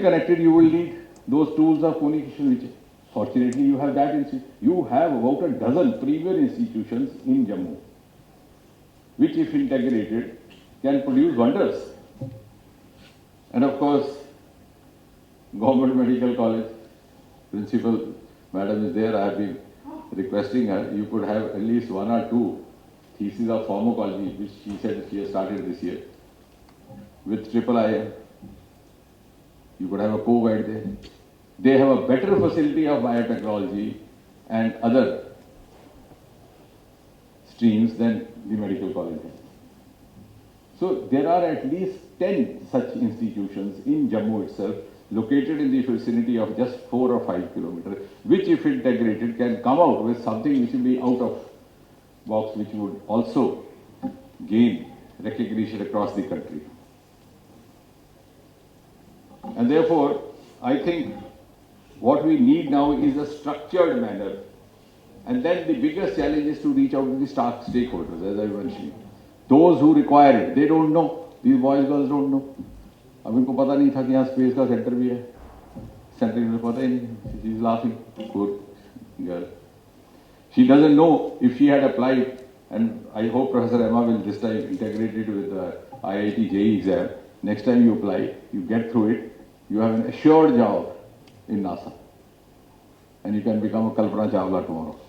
connected, you will need those tools of communication, which fortunately you have that. You have about a dozen premier institutions in Jammu, which if integrated can produce wonders. And of course, Government Medical College principal madam is there. I have been requesting her, you could have at least one or two theses of pharmacology, which she said she has started this year. With IIM, you could have a co-guide there. They have a better facility of biotechnology and other streams than the medical college has. So there are at least 10 such institutions in Jammu itself, located in the vicinity of just 4 or 5 kilometers, which if integrated can come out with something which will be out of box, which would also gain recognition across the country. And therefore, I think what we need now is a structured manner. And then the biggest challenge is to reach out to the stakeholders, as I mentioned. Those who require it, they don't know. These boys, girls don't know. अब इनको पता नहीं था कि यहाँ space का centre भी है. सेंटर में पता ही नहीं. She is laughing. Poor girl. She doesn't know if she had applied, and I hope Professor Emma will this time integrate it with the IIT JEE exam. Next time you apply, you get through it, you have an assured job in NASA. And you can become a Kalpana Chawla tomorrow.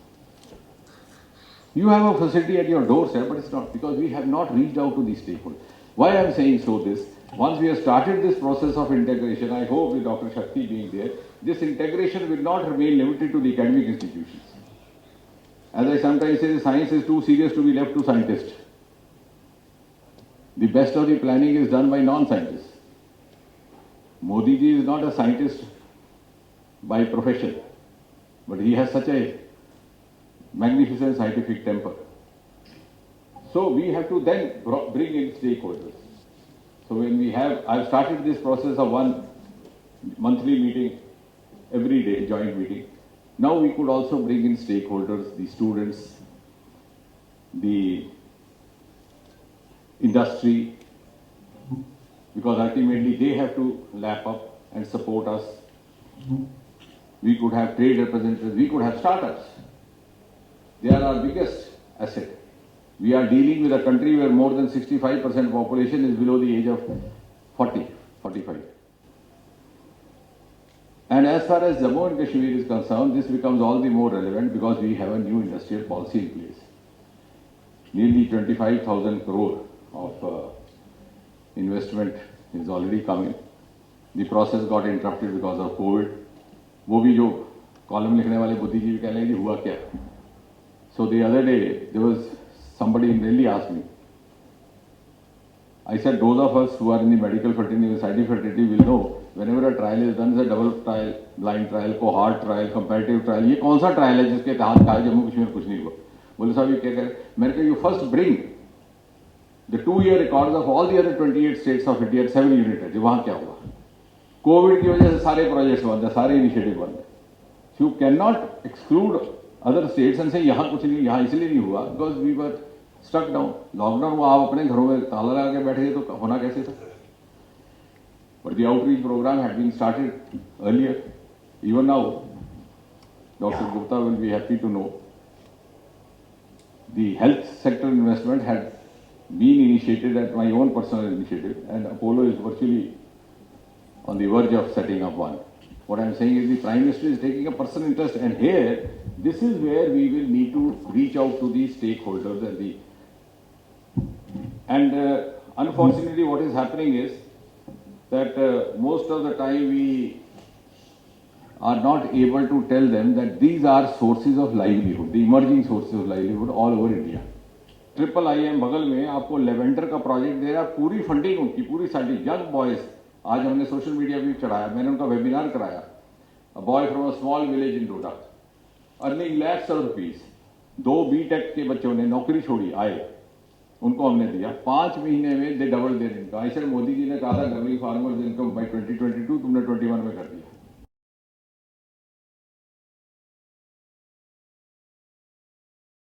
You have a facility at your doorstep, but it's not, because we have not reached out to the stakeholders. Why I am saying so this, once we have started this process of integration, I hope with Dr. Shakti being there, this integration will not remain limited to the academic institutions. As I sometimes say, science is too serious to be left to scientists. The best of the planning is done by non-scientists. Modi ji is not a scientist by profession, but he has such a magnificent scientific temper. So we have to then bring in stakeholders. So when we have, I've started this process of one monthly meeting, every day, joint meeting. Now we could also bring in stakeholders, the students, the industry, because ultimately they have to lap up and support us. We could have trade representatives, we could have startups. They are our biggest asset. We are dealing with a country where more than 65% population is below the age of 40, 45. And as far as Jammu and Kashmir is concerned, this becomes all the more relevant because we have a new industrial policy in place. Nearly 25,000 crore of investment is already coming. The process got interrupted because of COVID. वो भी जो column लिखने वाले बुद्धिजीवी कह रहे हैं हुआ क्या? So the other day there was somebody in Delhi asked me. I said those of us who are in the medical fraternity, the scientific fraternity will know whenever a trial is done, it's a double trial, blind trial, cohort trial, comparative trial. ये कौन सा trial है जिसके तहत कहा जम्मू कश्मीर कुछ नहीं हुआ? बोले साहब ये क्या करें? मैंने कहा you first bring the 2-year records of all the other 28 states of India at 7 units. वहाँ क्या हुआ? कोविड की वजह से सारे प्रोजेक्ट्स बंद है, सारे इनिशिएटिव बंद है. You cannot exclude other states and say यहाँ कुछ नहीं, यहाँ इसलिए नहीं हुआ because we were stuck down. Lockdown हुआ, आप अपने घरों में ताला लगा के बैठे थे तो होना कैसे था? But the outreach program had been started earlier. Even now, Dr. Gupta will be happy to know the health sector investment had been initiated at my own personal initiative, and Apollo is virtually on the verge of setting up one. What I am saying is the Prime Minister is taking a personal interest, and here, this is where we will need to reach out to the stakeholders and unfortunately what is happening is that most of the time we are not able to tell them that these are sources of livelihood, the emerging sources of livelihood all over India. IIM बगल में आपको lavender का project दे रहा है, पूरी funding उनकी, पूरी सारी यंग बॉयज. आज हमने सोशल मीडिया भी चढ़ाया, मैंने उनका वेबिनार कराया. A boy from a small village in Doda, earning lakhs of rupees. 2 B.Tech के बच्चों ने नौकरी छोड़ी, आए, उनको हमने दिया. 5 महीने में दे डबल देयर इनकम. ऐसे मोदी जी ने कहा था गर्लिंग फार्मर्स इनकम बाय 2022, तुमने 21 में कर दिया.